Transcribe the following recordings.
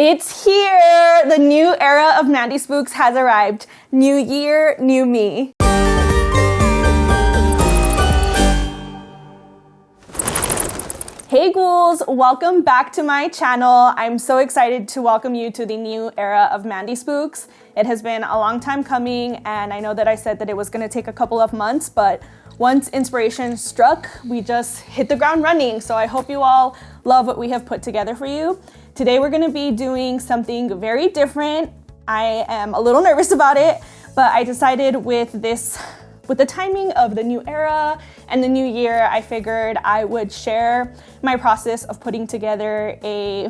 It's here! The new era of Mandy Spooks has arrived. New year, new me. Hey ghouls, welcome back to my channel. I'm so excited to welcome you to the new era of Mandy Spooks. It has been a long time coming, and I know that I said that it was gonna take a couple of months, but once inspiration struck, we just hit the ground running. So I hope you all love what we have put together for you. Today we're gonna be doing something very different. I am a little nervous about it, but I decided with the timing of the new era and the new year, I figured I would share my process of putting together a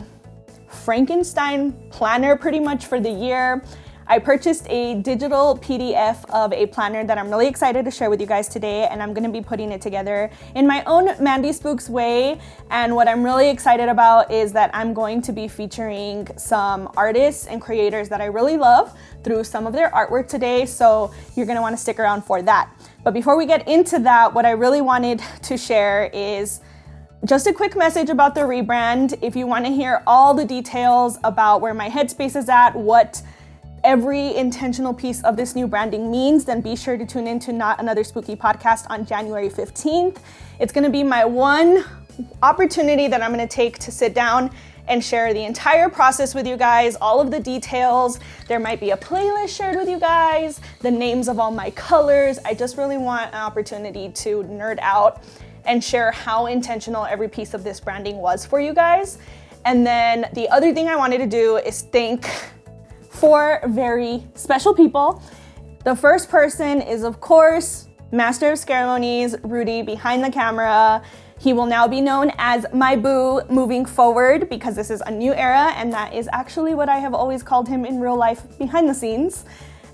Frankenstein planner pretty much for the year. I purchased a digital PDF of a planner that I'm really excited to share with you guys today, and I'm gonna be putting it together in my own Mandy Spooks way. And what I'm really excited about is that I'm going to be featuring some artists and creators that I really love through some of their artwork today, so you're gonna wanna stick around for that. But before we get into that, what I really wanted to share is just a quick message about the rebrand. If you wanna hear all the details about where my headspace is at, what every intentional piece of this new branding means, then be sure to tune in to Not Another Spooky Podcast on January 15th. It's gonna be my one opportunity that I'm gonna take to sit down and share the entire process with you guys, all of the details. There might be a playlist shared with you guys, the names of all my colors. I just really want an opportunity to nerd out and share how intentional every piece of this branding was for you guys. And then the other thing I wanted to do is thank four very special people. The first person is, of course, Master of Ceremonies, Rudy, behind the camera. He will now be known as my boo moving forward because this is a new era, and that is actually what I have always called him in real life behind the scenes.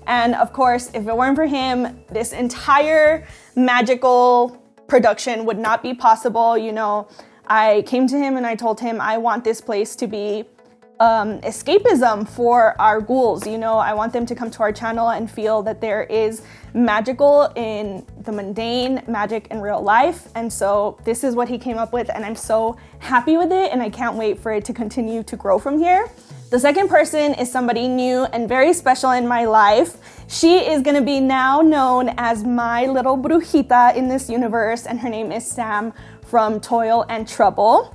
And of course, if it weren't for him, this entire magical production would not be possible. You know, I came to him and I told him I want this place to be escapism for our ghouls. You know, I want them to come to our channel and feel that there is magical in the mundane, magic in real life. And so this is what he came up with, and I'm so happy with it, and I can't wait for it to continue to grow from here. The second person is somebody new and very special in my life. She is gonna be now known as my little brujita in this universe, and her name is Sam from Toil and Trouble.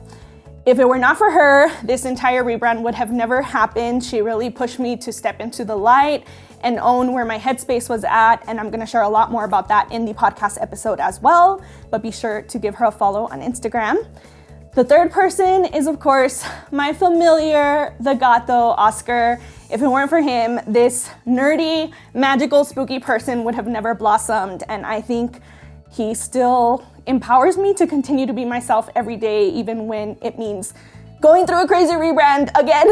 If it were not for her, this entire rebrand would have never happened. She really pushed me to step into the light and own where my headspace was at, and I'm gonna share a lot more about that in the podcast episode as well, but be sure to give her a follow on Instagram. The third person is, of course, my familiar, the gato, Oscar. If it weren't for him, this nerdy, magical, spooky person would have never blossomed, and I think he still empowers me to continue to be myself every day, even when it means going through a crazy rebrand again.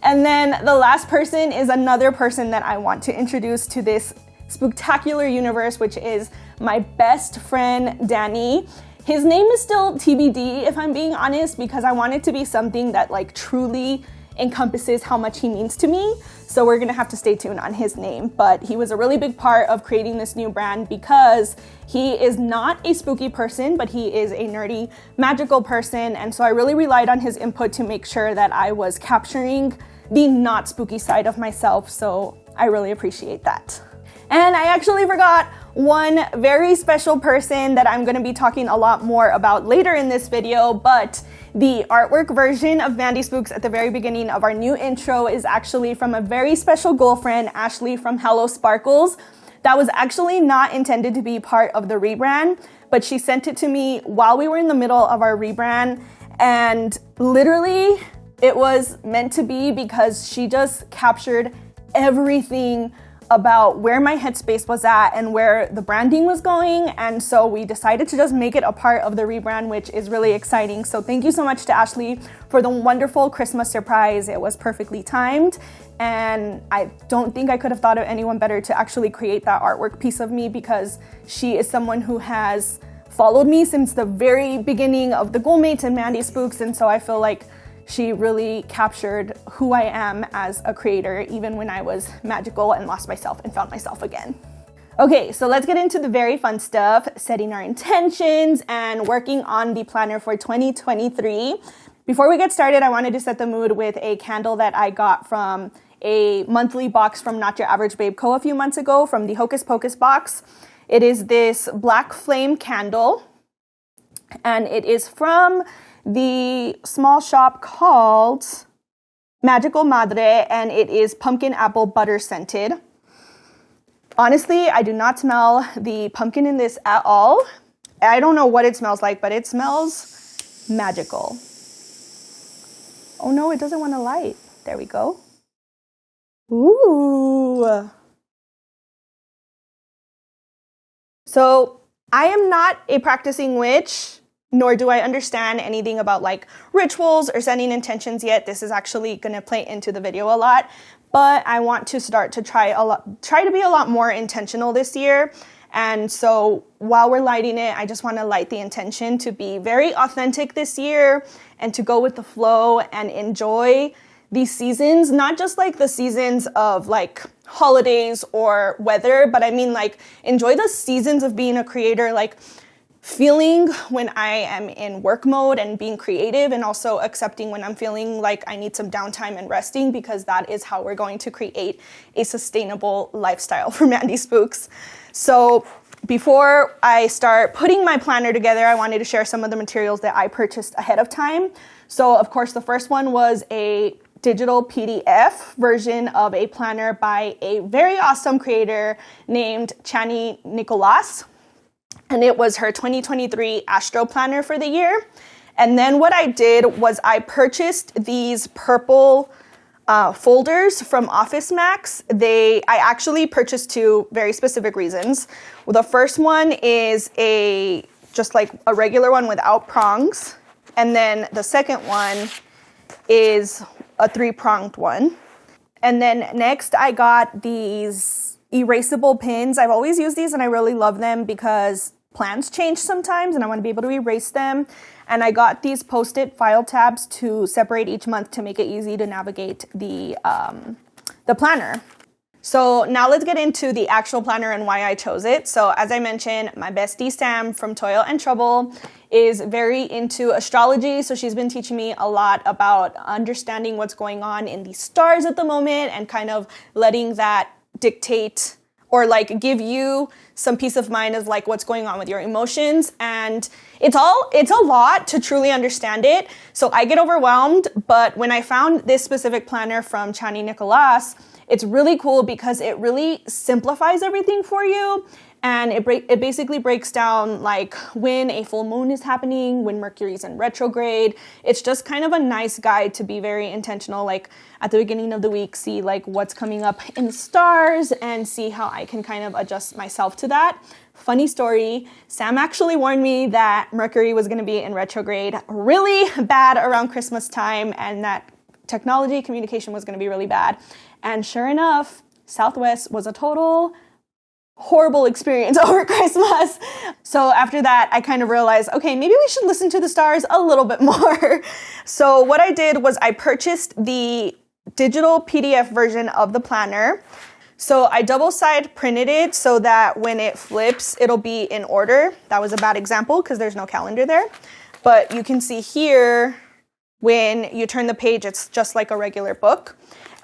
And then the last person is another person that I want to introduce to this spooktacular universe, which is my best friend, Danny. His name is still TBD, if I'm being honest, because I want it to be something that like truly encompasses how much he means to me. So we're gonna have to stay tuned on his name, but he was a really big part of creating this new brand because he is not a spooky person, but he is a nerdy, magical person. And so I really relied on his input to make sure that I was capturing the not spooky side of myself. So I really appreciate that. And I actually forgot one very special person that I'm gonna be talking a lot more about later in this video, but the artwork version of Mandy Spooks at the very beginning of our new intro is actually from a very special girlfriend, Ashley from Hello Sparkles. That was actually not intended to be part of the rebrand, but she sent it to me while we were in the middle of our rebrand, and literally it was meant to be because she just captured everything about where my headspace was at and where the branding was going. And so we decided to just make it a part of the rebrand, which is really exciting. So thank you so much to Ashley for the wonderful Christmas surprise. It was perfectly timed. And I don't think I could have thought of anyone better to actually create that artwork piece of me, because she is someone who has followed me since the very beginning of the Ghoulmates and Mandy Spooks. And so I feel like she really captured who I am as a creator, even when I was magical and lost myself and found myself again. Okay, so let's get into the very fun stuff, setting our intentions and working on the planner for 2023. Before we get started, I wanted to set the mood with a candle that I got from a monthly box from Not Your Average Babe Co. a few months ago from the Hocus Pocus box. It is this black flame candle, and it is from the small shop called Magical Madre, and it is pumpkin apple butter scented. Honestly, I do not smell the pumpkin in this at all. I don't know what it smells like, but it smells magical. Oh no, it doesn't want to light. There we go. Ooh. So I am not a practicing witch, nor do I understand anything about like rituals or setting intentions yet. This is actually going to play into the video a lot, but I want to start to try to be a lot more intentional this year. And so while we're lighting it, I just want to light the intention to be very authentic this year and to go with the flow and enjoy these seasons, not just like the seasons of like holidays or weather, but I mean like enjoy the seasons of being a creator, like feeling when I am in work mode and being creative, and also accepting when I'm feeling like I need some downtime and resting, because that is how we're going to create a sustainable lifestyle for Mandy Spooks. So before I start putting my planner together, I wanted to share some of the materials that I purchased ahead of time. So of course, the first one was a digital PDF version of a planner by a very awesome creator named Chani Nicolas. And it was her 2023 Astro Planner for the year. And then what I did was I purchased these purple folders from Office Max. I actually purchased two very specific reasons. Well, the first one is just like a regular one without prongs. And then the second one is a 3-pronged one. And then next I got these erasable pins. I've always used these and I really love them because plans change sometimes and I want to be able to erase them. And I got these Post-it file tabs to separate each month to make it easy to navigate the planner. So now let's get into the actual planner and why I chose it. So as I mentioned, my bestie Sam from Toil and Trouble is very into astrology. So she's been teaching me a lot about understanding what's going on in the stars at the moment and kind of letting that dictate or like give you some peace of mind of like what's going on with your emotions. And it's a lot to truly understand it. So I get overwhelmed, but when I found this specific planner from Chani Nicolas, it's really cool because it really simplifies everything for you. And it basically breaks down like when a full moon is happening, when Mercury's in retrograde. It's just kind of a nice guide to be very intentional, like at the beginning of the week, see like what's coming up in the stars and see how I can kind of adjust myself to that. Funny story, Sam actually warned me that Mercury was going to be in retrograde really bad around Christmas time and that technology communication was going to be really bad. And sure enough, Southwest was a total horrible experience over Christmas. So after that, I kind of realized, okay, maybe we should listen to the stars a little bit more. So what I did was I purchased the digital PDF version of the planner. So I double-side printed it so that when it flips, it'll be in order. That was a bad example because there's no calendar there. But you can see here, when you turn the page, it's just like a regular book.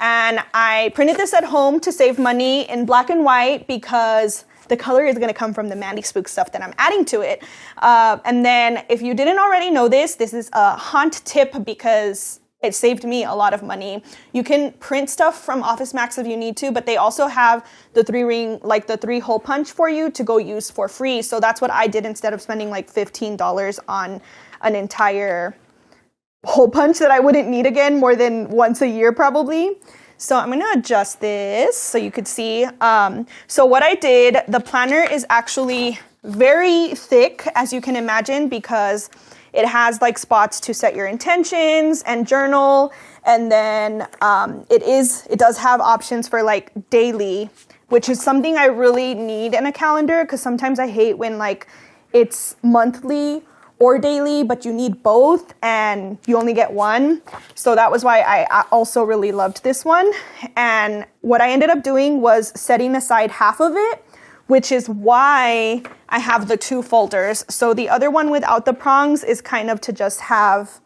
And I printed this at home to save money in black and white because the color is going to come from the Mandy Spook stuff that I'm adding to it. And then if you didn't already know this is a haunt tip because it saved me a lot of money. You can print stuff from Office Max if you need to, but they also have the 3-ring, like the 3-hole punch for you to go use for free. So that's what I did instead of spending like $15 on an entire hole punch that I wouldn't need again more than once a year probably. So I'm going to adjust this so you could see. So what I did, the planner is actually very thick, as you can imagine, because it has like spots to set your intentions and journal. And then it does have options for like daily, which is something I really need in a calendar because sometimes I hate when like it's monthly or daily, but you need both and you only get one. So that was why I also really loved this one. And what I ended up doing was setting aside half of it, which is why I have the 2 folders. So the other one without the prongs is kind of to just have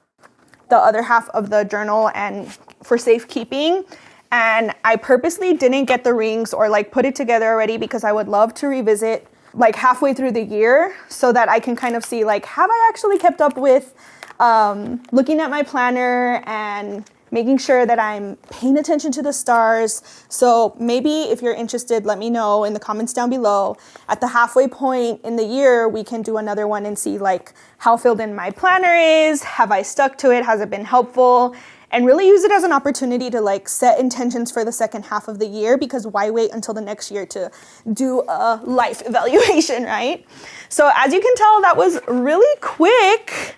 the other half of the journal and for safekeeping. And I purposely didn't get the rings or like put it together already because I would love to revisit like halfway through the year so that I can kind of see like, have I actually kept up with looking at my planner and making sure that I'm paying attention to the stars. So maybe if you're interested, let me know in the comments down below. At the halfway point in the year, we can do another one and see like how filled in my planner is. Have I stuck to it? Has it been helpful? And really use it as an opportunity to like set intentions for the second half of the year, because why wait until the next year to do a life evaluation, right? So as you can tell, that was really quick.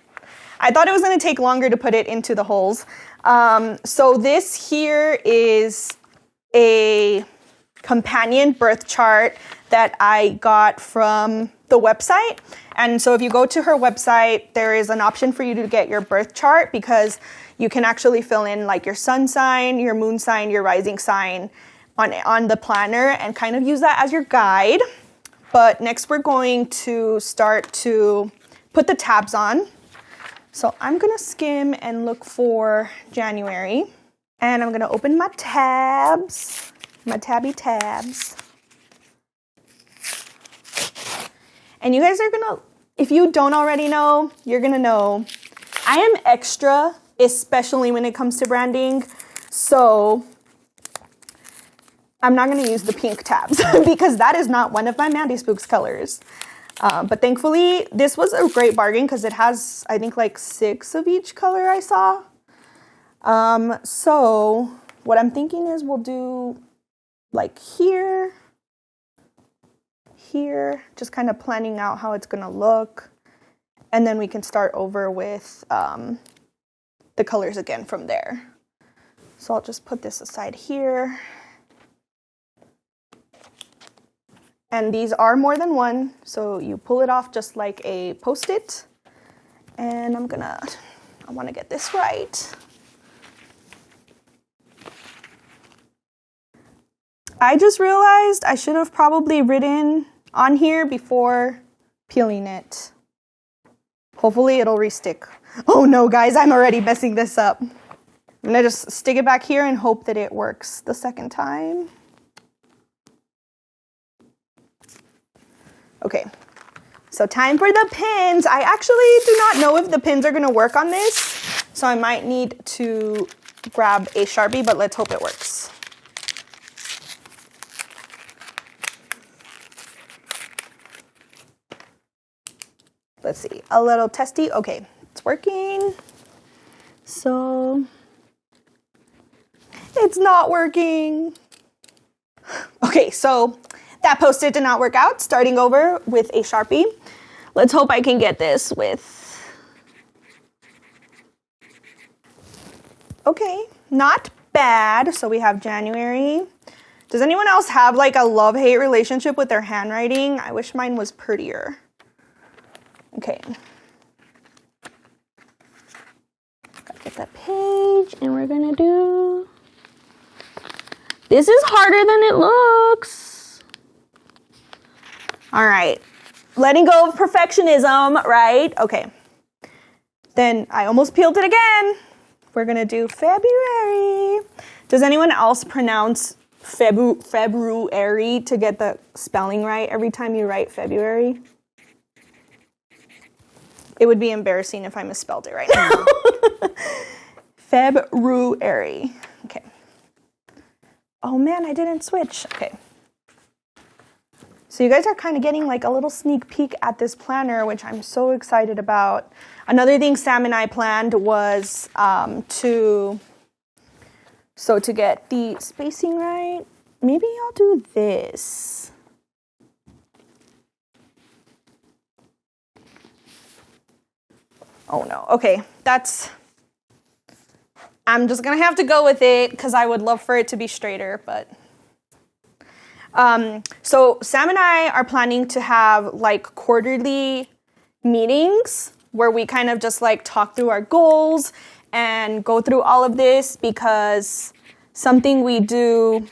I thought it was going to take longer to put it into the holes. So this here is a companion birth chart that I got from the website. And so if you go to her website, there is an option for you to get your birth chart, because you can actually fill in like your sun sign, your moon sign, your rising sign on the planner and kind of use that as your guide. But next we're going to start to put the tabs on. So I'm gonna skim and look for January, and I'm gonna open my tabs, my tabby tabs. And you guys are gonna, if you don't already know, you're gonna know, I am extra, especially when it comes to branding. So I'm not gonna use the pink tabs because that is not one of my Mandy Spooks colors. But thankfully, this was a great bargain because it has, I think, like 6 of each color I saw. So what I'm thinking is we'll do like here, just kind of planning out how it's going to look. And then we can start over with the colors again from there. So I'll just put this aside here. And these are more than one, so you pull it off just like a Post-it. And I want to get this right. I just realized I should have probably written on here before peeling it. Hopefully it'll restick. Oh no, guys, I'm already messing this up. I'm gonna just stick it back here and hope that it works the second time. Okay, so time for the pins. I actually do not know if the pins are gonna work on this, so I might need to grab a Sharpie, but let's hope it works. Let's see, a little testy. Okay, it's working. So, it's not working. Okay, so that Post-it did not work out. Starting over with a Sharpie. Let's hope I can get this with... Okay, not bad. So we have January. Does anyone else have like a love-hate relationship with their handwriting? I wish mine was prettier. Okay. Gotta get that page, and we're gonna do... This is harder than it looks. All right, letting go of perfectionism, right? Okay, then I almost peeled it again. We're gonna do February. Does anyone else pronounce February to get the spelling right every time you write February? It would be embarrassing if I misspelled it right now. February, okay. Oh man, I didn't switch, okay. So you guys are kind of getting like a little sneak peek at this planner, which I'm so excited about. Another thing Sam and I planned was to get the spacing right. Maybe I'll do this. Oh no, okay, I'm just gonna have to go with it because I would love for it to be straighter, but. So Sam and I are planning to have like quarterly meetings where we kind of just like talk through our goals and go through all of this, because something we do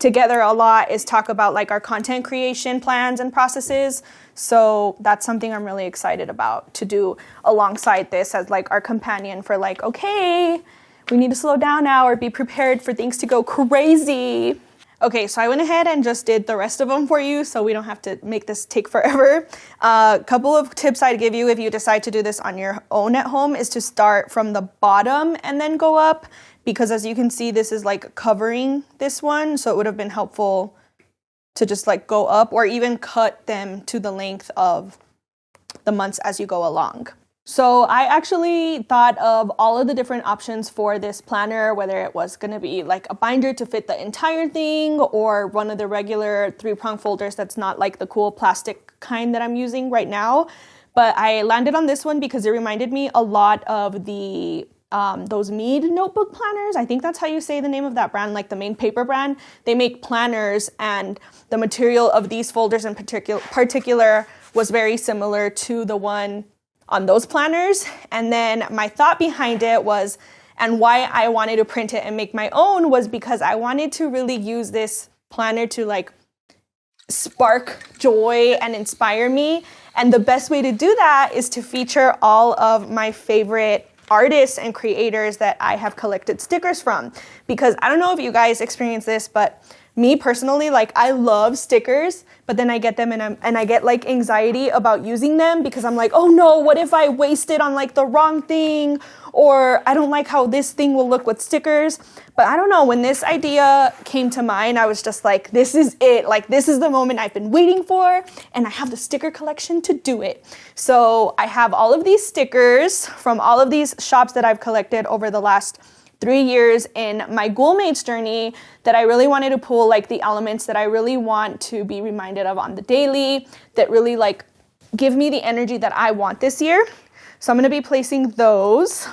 together a lot is talk about like our content creation plans and processes. So that's something I'm really excited about to do alongside this as like our companion for like, okay, we need to slow down now or be prepared for things to go crazy. Okay, so I went ahead and just did the rest of them for you so we don't have to make this take forever. A couple of tips I'd give you if you decide to do this on your own at home is to start from the bottom and then go up, because as you can see, this is like covering this one. So it would have been helpful to just like go up or even cut them to the length of the months as you go along. So I actually thought of all of the different options for this planner, whether it was going to be like a binder to fit the entire thing or one of the regular 3-prong folders that's not like the cool plastic kind that I'm using right now. But I landed on this one because it reminded me a lot of the those Mead notebook planners. I think that's how you say the name of that brand, like the main paper brand. They make planners, and the material of these folders in particular was very similar to the one on those planners. And then my thought behind it was, and why I wanted to print it and make my own, was because I wanted to really use this planner to like spark joy and inspire me. And the best way to do that is to feature all of my favorite artists and creators that I have collected stickers from. Because I don't know if you guys experience this, but me personally, like I love stickers, but then I get them and I get like anxiety about using them because I'm like, oh no, what if I waste it on like the wrong thing? Or I don't like how this thing will look with stickers. But I don't know, when this idea came to mind, I was just like, this is it. Like this is the moment I've been waiting for, and I have the sticker collection to do it. So I have all of these stickers from all of these shops that I've collected over the last 3 years in my Ghoul Mates journey that I really wanted to pull like the elements that I really want to be reminded of on the daily, that really like give me the energy that I want this year. So I'm going to be placing those.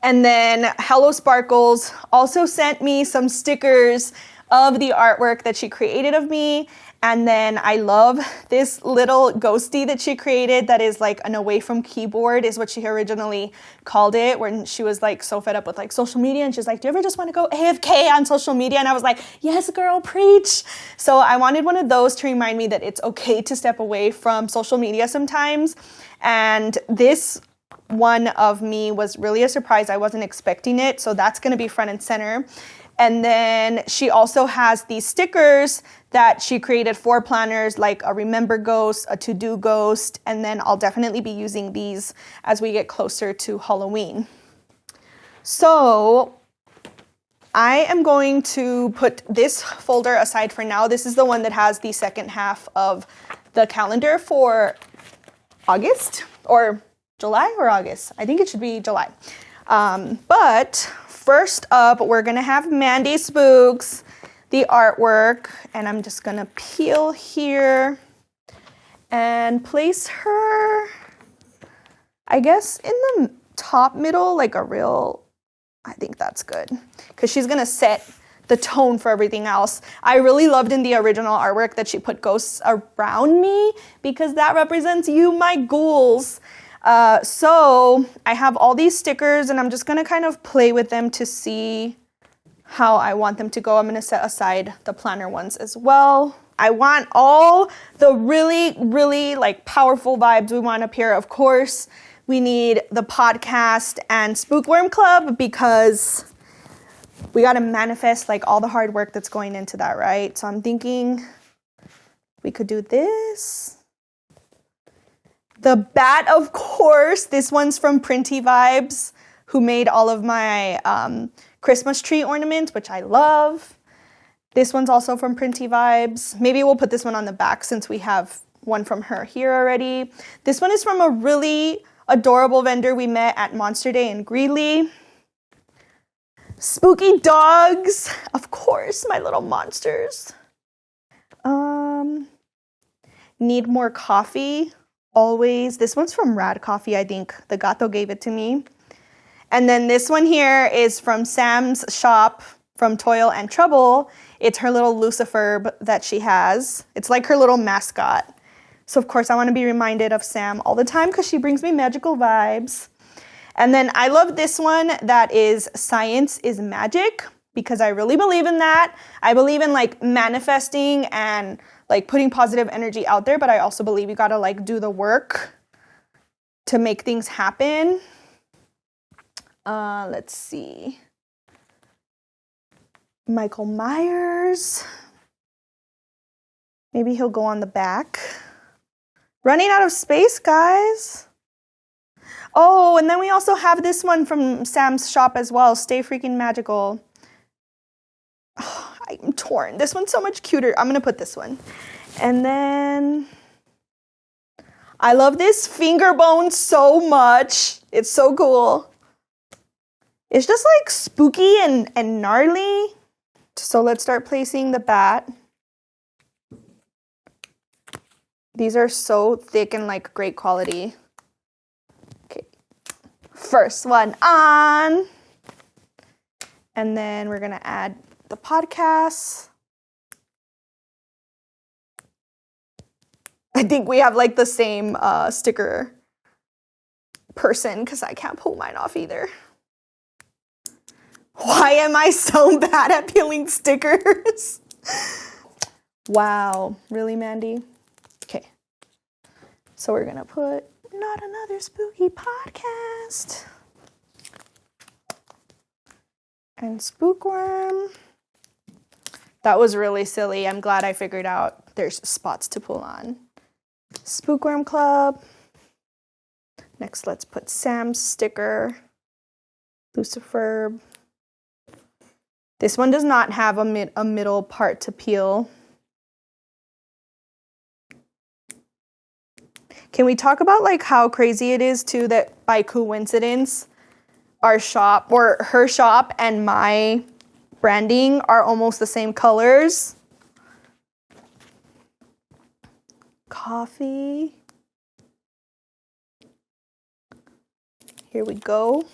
And then Hello Sparkles also sent me some stickers of the artwork that she created of me. And then I love this little ghosty that she created that is like an away from keyboard is what she originally called it, when she was like so fed up with like social media, and she's like, do you ever just want to go AFK on social media? And I was like, yes, girl, preach. So I wanted one of those to remind me that it's okay to step away from social media sometimes. And this one of me was really a surprise. I wasn't expecting it. So that's going to be front and center. And then she also has these stickers that she created for planners, like a remember ghost, a to-do ghost, and then I'll definitely be using these as we get closer to Halloween. So I am going to put this folder aside for now. This is the one that has the second half of the calendar for August, or July or August. I think it should be July. But first up, we're gonna have Mandy Spooks, the artwork, and I'm just gonna peel here and place her, I guess, in the top middle, like a real, I think that's good, because she's gonna set the tone for everything else. I really loved in the original artwork that she put ghosts around me, because that represents you, my ghouls. So I have all these stickers, and I'm just gonna kind of play with them to see how I want them to go. I'm gonna set aside the planner ones as well. I want all the really, really like powerful vibes we want up here. Of course, we need the podcast and Spookworm Club, because we gotta manifest like all the hard work that's going into that, right? So I'm thinking we could do this. The bat, of course. This one's from Printy Vibes, who made all of my Christmas tree ornaments, which I love. This one's also from Printy Vibes. Maybe we'll put this one on the back since we have one from her here already. This one is from a really adorable vendor we met at Monster Day in Greeley. Spooky dogs, of course, my little monsters. Need more coffee, always. This one's from Rad Coffee, I think. The gato gave it to me. And then this one here is from Sam's shop from Toil and Trouble. It's her little Lucifer that she has. It's like her little mascot. So of course I want to be reminded of Sam all the time because she brings me magical vibes. And then I love this one that is Science is Magic. because I really believe in that. I believe in like manifesting and like putting positive energy out there, but I also believe you gotta like do the work to make things happen. Let's see. Michael Myers. Maybe he'll go on the back. Running out of space, guys. Oh, and then we also have this one from Sam's shop as well. Stay freaking magical. Oh, I'm torn. This one's so much cuter. I'm going to put this one. And then I love this finger bone so much. It's so cool. It's just like spooky and gnarly. So let's start placing the bat. These are so thick and like great quality. Okay, first one on. And then we're gonna add the podcast. I think we have like the same sticker person because I can't pull mine off either. Why am I so bad at peeling stickers? Wow, really, Mandy? Okay, so we're gonna put not another spooky podcast and Spookworm. That was really silly. I'm glad I figured out there's spots to pull on. Spookworm Club. Next, let's put Sam's sticker. Lucifer. This one does not have a middle part to peel. Can we talk about like how crazy it is too that by coincidence, our shop or her shop and my branding are almost the same colors? Coffee. Here we go.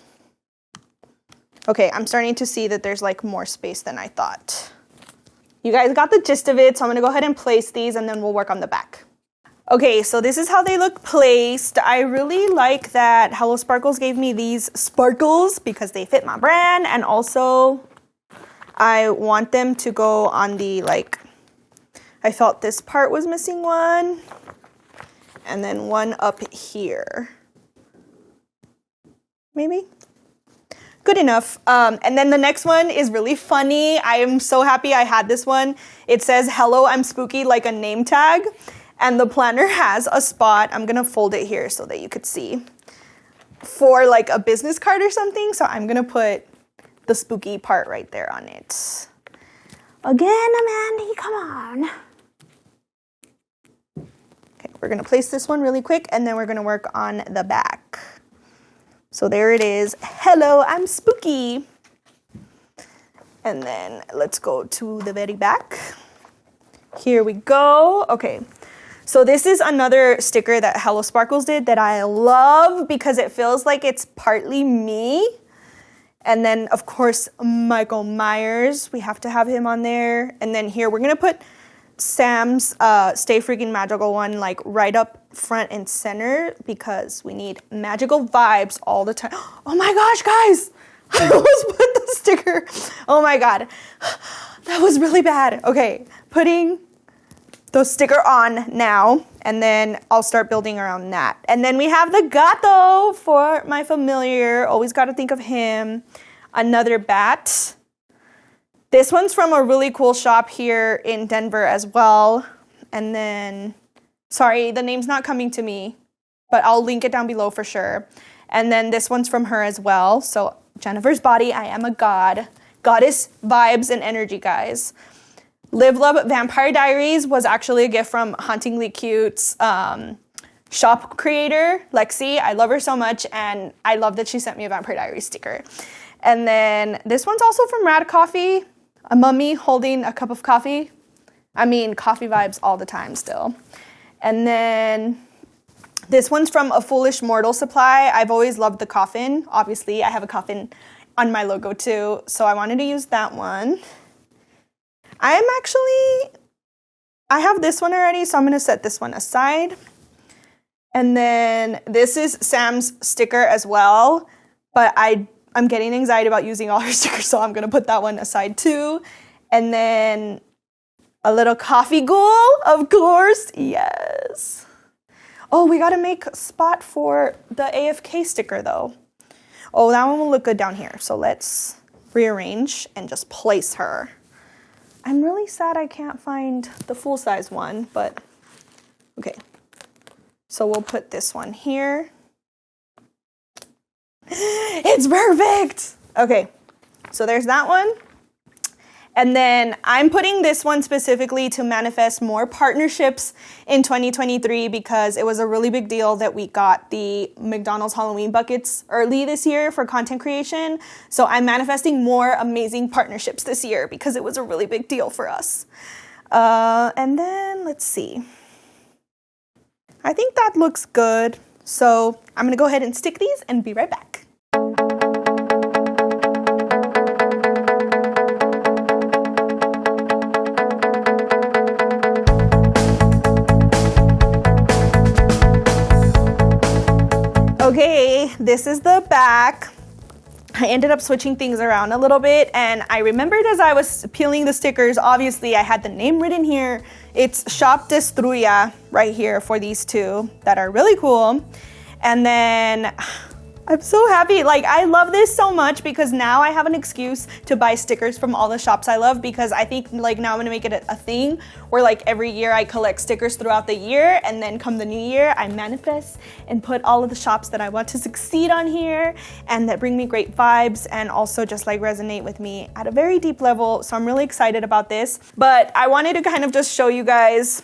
Okay, I'm starting to see that there's like more space than I thought. You guys got the gist of it, so I'm gonna go ahead and place these and then we'll work on the back. Okay, so this is how they look placed. I really like that Hello Sparkles gave me these sparkles because they fit my brand, and also I want them to go on the like, I felt this part was missing one, and then one up here. Maybe? Good enough. And then the next one is really funny. I am so happy I had this one. It says, "Hello, I'm spooky," like a name tag. And the planner has a spot. I'm going to fold it here so that you could see. For like a business card or something. So I'm going to put the spooky part right there on it. Again, Mandy, come on. Okay, we're going to place this one really quick and then we're going to work on the back. So there it is. Hello, I'm spooky. And then let's go to the very back. Here we go. Okay. So this is another sticker that Hello Sparkles did that I love because it feels like it's partly me. And then, of course, Michael Myers. We have to have him on there. And then here, we're going to put Sam's Stay Freaking Magical one like right up front and center because we need magical vibes all the time. Oh my gosh, guys! I almost put the sticker. Oh my god. That was really bad. Okay, putting the sticker on now, and then I'll start building around that. And then we have the gato for my familiar. Always got to think of him. Another bat. This one's from a really cool shop here in Denver as well. And then, sorry, the name's not coming to me, but I'll link it down below for sure. And then this one's from her as well. So Jennifer's Body, I Am a God. Goddess vibes and energy, guys. Live Love Vampire Diaries was actually a gift from Hauntingly Cute's shop creator, Lexi. I love her so much, and I love that she sent me a Vampire Diaries sticker. And then this one's also from Rad Coffee, a mummy holding a cup of coffee. I mean, coffee vibes all the time still. And then this one's from A Foolish Mortal Supply. I've always loved the coffin. Obviously, I have a coffin on my logo too, so I wanted to use that one. I have this one already, so I'm going to set this one aside. And then this is Sam's sticker as well, but I I'm getting anxiety about using all her stickers, so I'm gonna put that one aside too. And then a little coffee ghoul, of course, yes. Oh, we gotta make a spot for the AFK sticker though. Oh, that one will look good down here. So let's rearrange and just place her. I'm really sad I can't find the full-size one, but okay. So we'll put this one here. It's perfect! Okay, so there's that one. And then I'm putting this one specifically to manifest more partnerships in 2023 because it was a really big deal that we got the McDonald's Halloween buckets early this year for content creation. So I'm manifesting more amazing partnerships this year because it was a really big deal for us. And then let's see. I think that looks good. So I'm gonna go ahead and stick these and be right back. Okay, this is the back. I ended up switching things around a little bit, and I remembered as I was peeling the stickers, obviously I had the name written here. It's Shop Destruya right here for these two that are really cool. And then I'm so happy. Like, I love this so much because now I have an excuse to buy stickers from all the shops I love, because I think like now I'm gonna make it a thing where like every year I collect stickers throughout the year, and then come the new year I manifest and put all of the shops that I want to succeed on here and that bring me great vibes and also just like resonate with me at a very deep level. So I'm really excited about this. But I wanted to kind of just show you guys,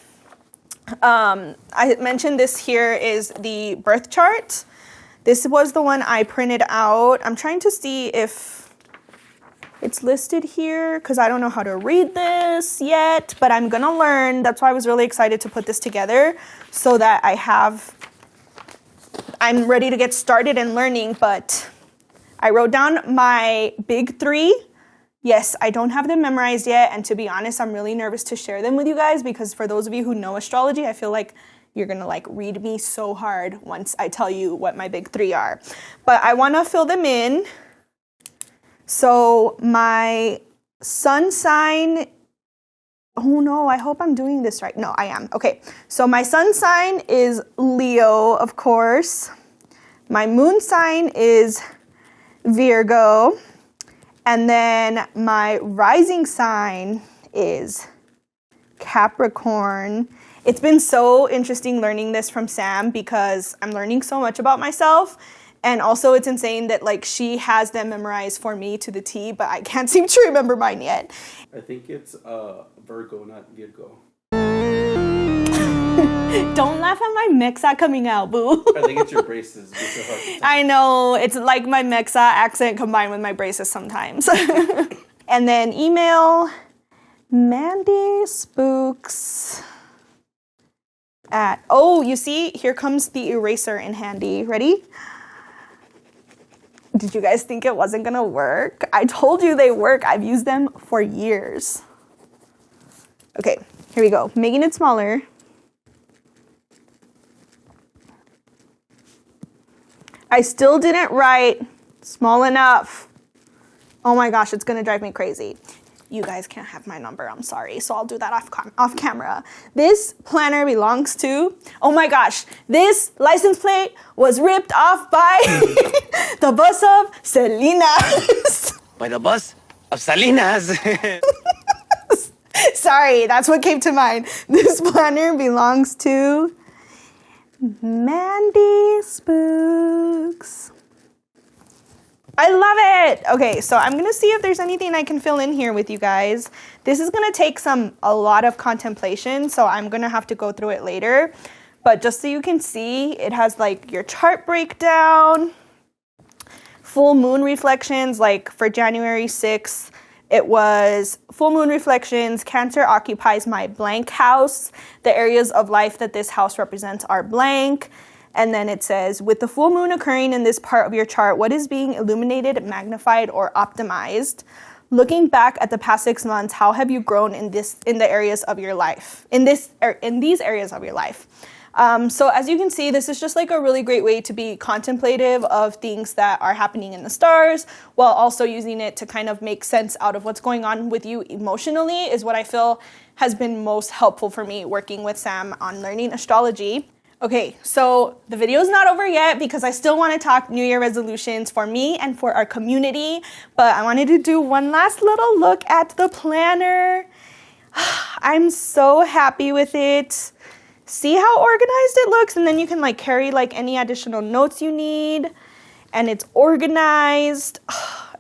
I mentioned this here is the birth chart. This was the one I printed out. I'm trying to see if it's listed here because I don't know how to read this yet, but I'm gonna learn. That's why I was really excited to put this together so that I'm ready to get started in learning. But I wrote down my big three. Yes, I don't have them memorized yet, and to be honest, I'm really nervous to share them with you guys because for those of you who know astrology, I feel like you're gonna like read me so hard once I tell you what my big three are. But I wanna fill them in. So my sun sign, oh no, I hope I'm doing this right. No, I am. Okay, so my sun sign is Leo, of course. My moon sign is Virgo. And then my rising sign is Capricorn. It's been so interesting learning this from Sam because I'm learning so much about myself. And also it's insane that like she has them memorized for me to the T, but I can't seem to remember mine yet. I think it's Virgo, not Virgo. Don't laugh at my Mexa coming out, boo. I think it's your braces. I know, it's like my Mexa accent combined with my braces sometimes. And then email, Mandy Spooks at, oh, you see, here comes the eraser in handy. Ready? Did you guys think it wasn't gonna work? I told you they work. I've used them for years. Okay, here we go. Making it smaller. I still didn't write small enough. Oh my gosh, it's gonna drive me crazy. You guys can't have my number, I'm sorry. So I'll do that off camera. This planner belongs to, oh my gosh, this license plate was ripped off by the bus of Salinas. By the bus of Salinas. Sorry, that's what came to mind. This planner belongs to Mandy Spooks. I love it. Okay, so I'm gonna see if there's anything I can fill in here with you guys. This is gonna take a lot of contemplation, so I'm gonna have to go through it later. But just so you can see, it has like your chart breakdown, full moon reflections, like for January 6th, it was full moon reflections, Cancer occupies my blank house. The areas of life that this house represents are blank. And then it says, with the full moon occurring in this part of your chart, what is being illuminated, magnified, or optimized? Looking back at the past 6 months, how have you grown in the areas of your life? In these areas of your life. So as you can see, this is just like a really great way to be contemplative of things that are happening in the stars, while also using it to kind of make sense out of what's going on with you emotionally, is what I feel has been most helpful for me working with Sam on learning astrology. Okay, so the video is not over yet because I still want to talk New Year resolutions for me and for our community, but I wanted to do one last little look at the planner. I'm so happy with it. See how organized it looks? And then you can like carry like any additional notes you need, and it's organized.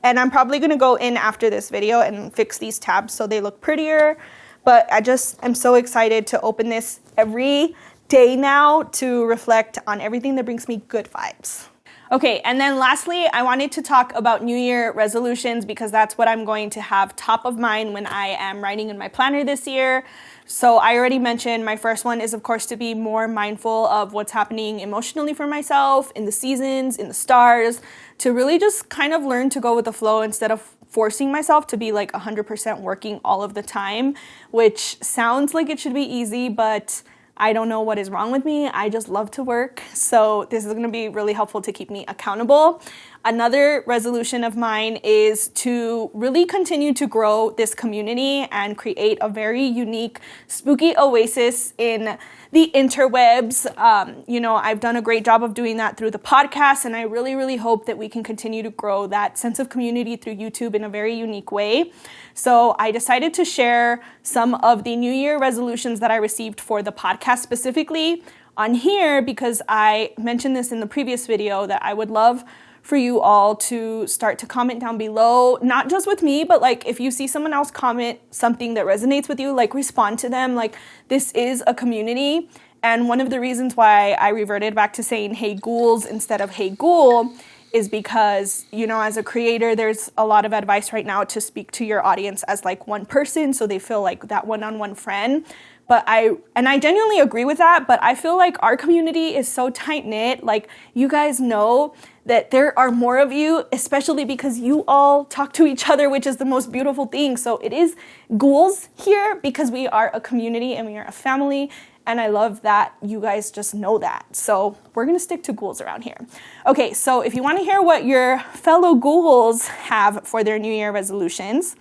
And I'm probably going to go in after this video and fix these tabs so they look prettier, but I just am so excited to open this every day now to reflect on everything that brings me good vibes. Okay, and then lastly, I wanted to talk about New Year resolutions because that's what I'm going to have top of mind when I am writing in my planner this year. So I already mentioned my first one is, of course, to be more mindful of what's happening emotionally for myself, in the seasons, in the stars, to really just kind of learn to go with the flow instead of forcing myself to be like 100% working all of the time, which sounds like it should be easy, but I don't know what is wrong with me. I just love to work. So this is going to be really helpful to keep me accountable. Another resolution of mine is to really continue to grow this community and create a very unique, spooky oasis in the interwebs. I've done a great job of doing that through the podcast, and I really, really hope that we can continue to grow that sense of community through YouTube in a very unique way. So I decided to share some of the New Year resolutions that I received for the podcast specifically on here because I mentioned this in the previous video that I would love for you all to start to comment down below, not just with me, but like if you see someone else comment something that resonates with you, like respond to them. Like this is a community. And one of the reasons why I reverted back to saying hey ghouls instead of hey ghoul is because, as a creator, there's a lot of advice right now to speak to your audience as like one person so they feel like that one-on-one friend. But I genuinely agree with that, but I feel like our community is so tight-knit. Like you guys know that there are more of you, especially because you all talk to each other, which is the most beautiful thing. So it is ghouls here because we are a community and we are a family. And I love that you guys just know that. So we're going to stick to ghouls around here. Okay, so if you want to hear what your fellow ghouls have for their New Year resolutions,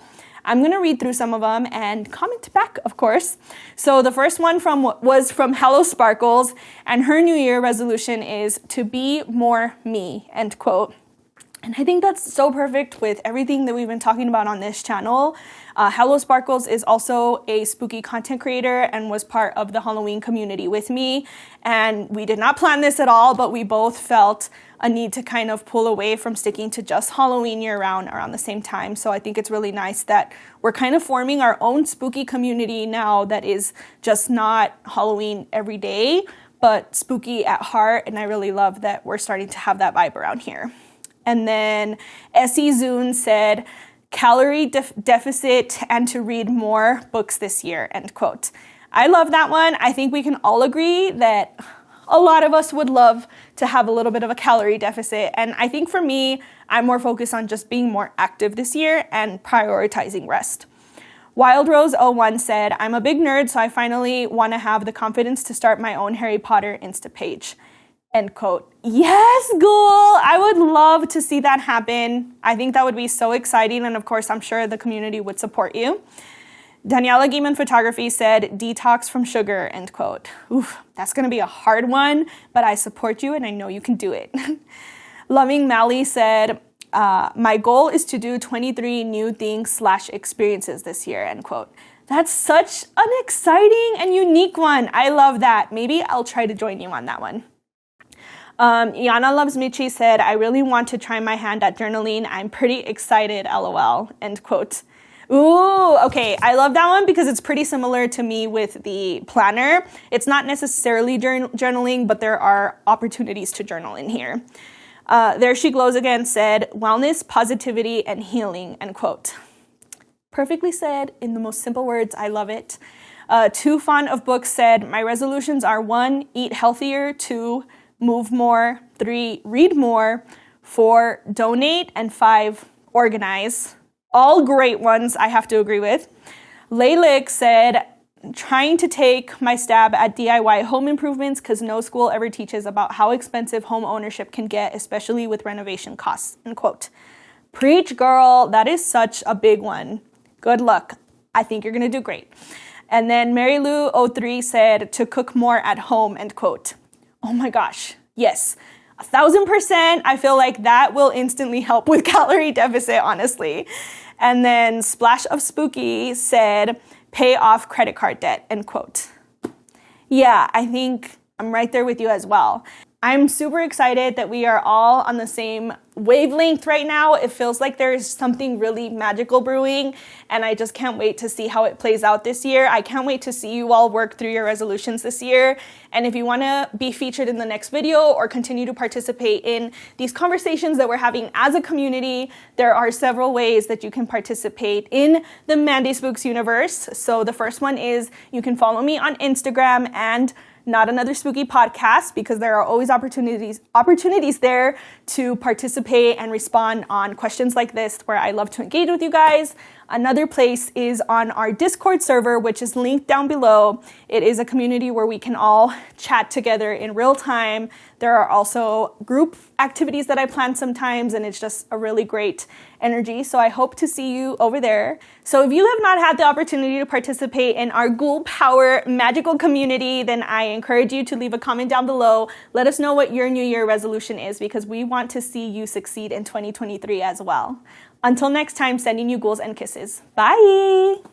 I'm going to read through some of them and comment back, of course. So the first one was from Hello Sparkles, and her New Year resolution is to be more me, end quote. And I think that's so perfect with everything that we've been talking about on this channel. Hello Sparkles is also a spooky content creator and was part of the Halloween community with me. And we did not plan this at all, but we both felt a need to kind of pull away from sticking to just Halloween year-round around the same time. So I think it's really nice that we're kind of forming our own spooky community now that is just not Halloween every day, but spooky at heart. And I really love that we're starting to have that vibe around here. And then Essie Zune said, calorie deficit and to read more books this year, end quote. I love that one. I think we can all agree that a lot of us would love to have a little bit of a calorie deficit. And I think for me, I'm more focused on just being more active this year and prioritizing rest. Wild Rose 01 said, I'm a big nerd, so I finally want to have the confidence to start my own Harry Potter Insta page. End quote. Yes, ghoul! I would love to see that happen. I think that would be so exciting. And of course, I'm sure the community would support you. Daniela Gaiman Photography said, detox from sugar, end quote. Oof, that's going to be a hard one, but I support you and I know you can do it. Loving Mally said, my goal is to do 23 new things / experiences this year, end quote. That's such an exciting and unique one. I love that. Maybe I'll try to join you on that one. Iana Loves Michi said, I really want to try my hand at journaling. I'm pretty excited, LOL, end quote. Ooh, okay. I love that one because it's pretty similar to me with the planner. It's not necessarily journaling, but there are opportunities to journal in here. There She Glows Again said, wellness, positivity, and healing, end quote. Perfectly said in the most simple words. I love it. Too Fond of Books said, my resolutions are 1, eat healthier, 2, move more, 3, read more, 4, donate, and 5, organize. All great ones, I have to agree with. Laylik said, trying to take my stab at DIY home improvements because no school ever teaches about how expensive home ownership can get, especially with renovation costs, end quote. Preach, girl. That is such a big one. Good luck. I think you're going to do great. And then Mary Lou 03 said to cook more at home, end quote. Oh my gosh. Yes. 1,000%. I feel like that will instantly help with calorie deficit, honestly. And then Splash of Spooky said, pay off credit card debt, end quote. Yeah, I think I'm right there with you as well. I'm super excited that we are all on the same wavelength right now. It feels like there's something really magical brewing, and I just can't wait to see how it plays out this year. I can't wait to see you all work through your resolutions this year. And if you want to be featured in the next video or continue to participate in these conversations that we're having as a community, there are several ways that you can participate in the Mandy Spooks universe. So the first one is you can follow me on Instagram and Not Another Spooky Podcast, because there are always opportunities there to participate and respond on questions like this, where I love to engage with you guys. Another place is on our Discord server, which is linked down below. It is a community where we can all chat together in real time. There are also group activities that I plan sometimes, and it's just a really great energy. So I hope to see you over there. So if you have not had the opportunity to participate in our Ghoul Power magical community, then I encourage you to leave a comment down below. Let us know what your New Year resolution is, because we want to see you succeed in 2023 as well. Until next time, sending you ghouls and kisses. Bye!